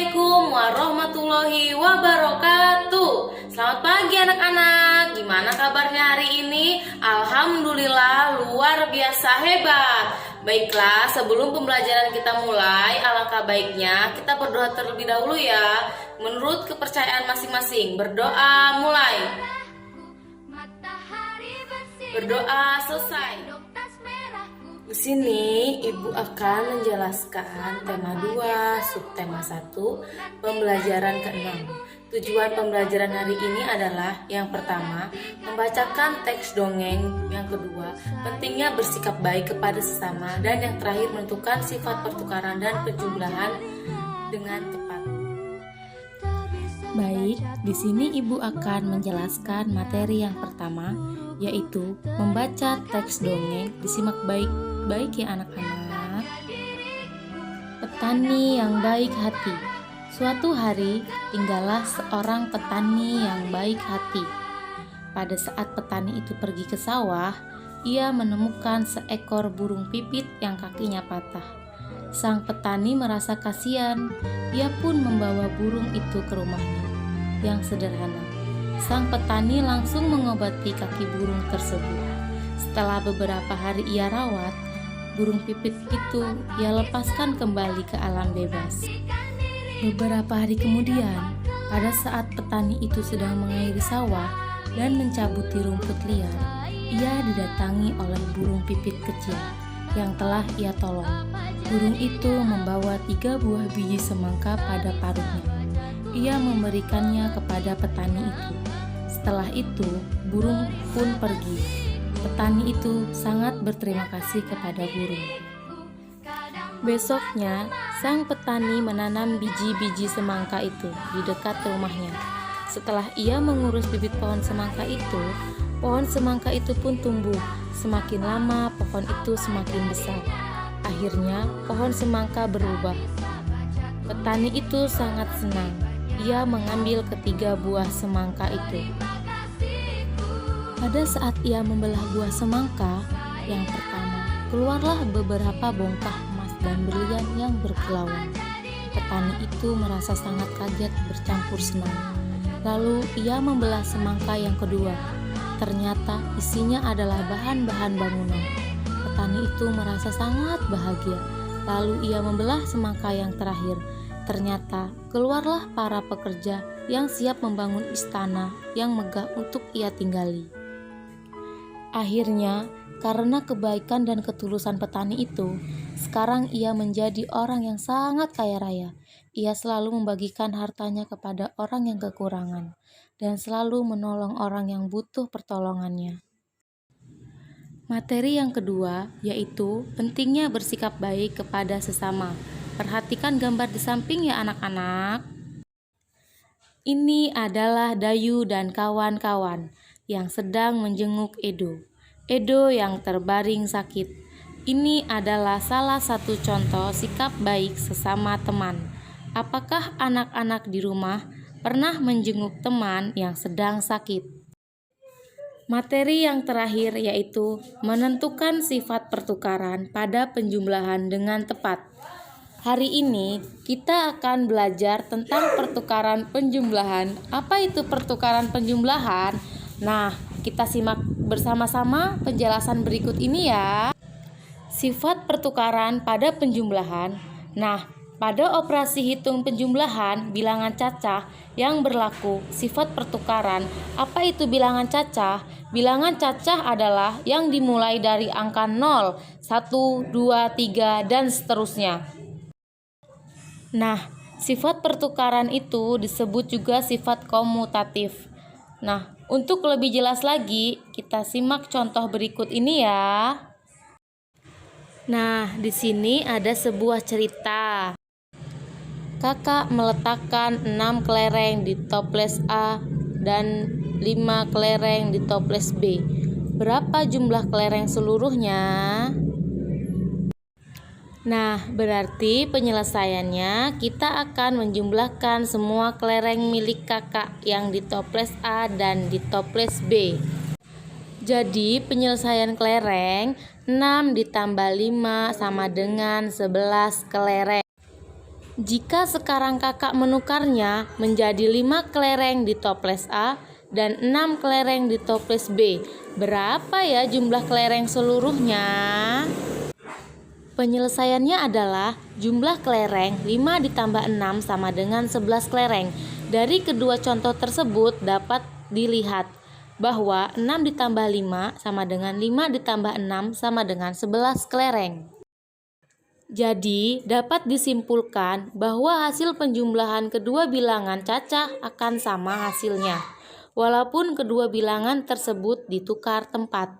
Assalamualaikum warahmatullahi wabarakatuh. Selamat pagi anak-anak. Gimana kabarnya hari ini? Alhamdulillah luar biasa hebat. Baiklah, sebelum pembelajaran kita mulai, alangkah baiknya kita berdoa terlebih dahulu ya. Menurut kepercayaan masing-masing, berdoa mulai. Berdoa selesai. Di sini Ibu akan menjelaskan tema 2, subtema 1, pembelajaran ke-6. Tujuan pembelajaran hari ini adalah yang pertama, membacakan teks dongeng, yang kedua, pentingnya bersikap baik kepada sesama, dan yang terakhir menentukan sifat pertukaran dan penjumlahan dengan tepat. Baik, di sini Ibu akan menjelaskan materi yang pertama, yaitu membaca teks dongeng. Disimak baik ya anak-anak. Petani yang baik hati. Suatu hari tinggallah seorang petani yang baik hati. Pada saat petani itu pergi ke sawah, ia menemukan seekor burung pipit yang kakinya patah. Sang petani merasa kasihan. Ia pun membawa burung itu ke rumahnya yang sederhana. Sang petani langsung mengobati kaki burung tersebut. Setelah beberapa hari ia rawat, burung pipit itu ia lepaskan kembali ke alam bebas. Beberapa hari kemudian, pada saat petani itu sedang mengairi sawah dan mencabuti rumput liar, ia didatangi oleh burung pipit kecil yang telah ia tolong. Burung itu membawa 3 buah biji semangka pada paruhnya. Ia memberikannya kepada petani itu. Setelah itu, burung pun pergi. Petani itu sangat berterima kasih kepada burung. Besoknya, sang petani menanam biji-biji semangka itu di dekat rumahnya. Setelah ia mengurus bibit pohon semangka itu pun tumbuh. Semakin lama, pohon itu semakin besar. Akhirnya, pohon semangka berubah. Petani itu sangat senang. Ia mengambil ketiga buah semangka itu. Pada saat ia membelah buah semangka yang pertama, keluarlah beberapa bongkah emas dan berlian yang berkilauan. Petani itu merasa sangat kaget bercampur senang. Lalu ia membelah semangka yang kedua. Ternyata isinya adalah bahan-bahan bangunan. Petani itu merasa sangat bahagia. Lalu ia membelah semangka yang terakhir. Ternyata keluarlah para pekerja yang siap membangun istana yang megah untuk ia tinggali. Akhirnya, karena kebaikan dan ketulusan petani itu, sekarang ia menjadi orang yang sangat kaya raya. Ia selalu membagikan hartanya kepada orang yang kekurangan dan selalu menolong orang yang butuh pertolongannya. Materi yang kedua yaitu pentingnya bersikap baik kepada sesama. Perhatikan gambar di samping ya anak-anak. Ini adalah Dayu dan kawan-kawan yang sedang menjenguk Edo. Edo yang terbaring sakit. Ini adalah salah satu contoh sikap baik sesama teman. Apakah anak-anak di rumah pernah menjenguk teman yang sedang sakit? Materi yang terakhir yaitu menentukan sifat pertukaran pada penjumlahan dengan tepat. Hari ini kita akan belajar tentang pertukaran penjumlahan. Apa itu pertukaran penjumlahan? Nah, kita simak bersama-sama penjelasan berikut ini ya. Sifat pertukaran pada penjumlahan. Nah, pada operasi hitung penjumlahan bilangan cacah yang berlaku sifat pertukaran. Apa itu bilangan cacah? Bilangan cacah adalah yang dimulai dari angka 0, 1, 2, 3, dan seterusnya. Nah, sifat pertukaran itu disebut juga sifat komutatif. Nah, untuk lebih jelas lagi, kita simak contoh berikut ini ya. Nah, di sini ada sebuah cerita. Kakak meletakkan 6 kelereng di toples A dan 5 kelereng di toples B. Berapa jumlah kelereng seluruhnya? Nah, berarti penyelesaiannya kita akan menjumlahkan semua kelereng milik kakak yang di toples A dan di toples B. Jadi penyelesaian kelereng 6 ditambah 5 sama dengan 11 kelereng. Jika sekarang kakak menukarnya menjadi 5 kelereng di toples A dan 6 kelereng di toples B, berapa ya jumlah kelereng seluruhnya? Penyelesaiannya adalah jumlah kelereng 5 ditambah 6 sama dengan 11 kelereng. Dari kedua contoh tersebut dapat dilihat bahwa 6 ditambah 5 sama dengan 5 ditambah 6 sama dengan 11 kelereng. Jadi, dapat disimpulkan bahwa hasil penjumlahan kedua bilangan cacah akan sama hasilnya, walaupun kedua bilangan tersebut ditukar tempat.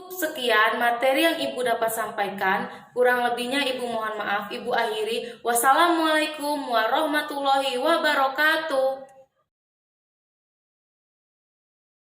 Sekian materi yang Ibu dapat sampaikan. Kurang lebihnya Ibu mohon maaf. Ibu akhiri. Wassalamualaikum warahmatullahi wabarakatuh.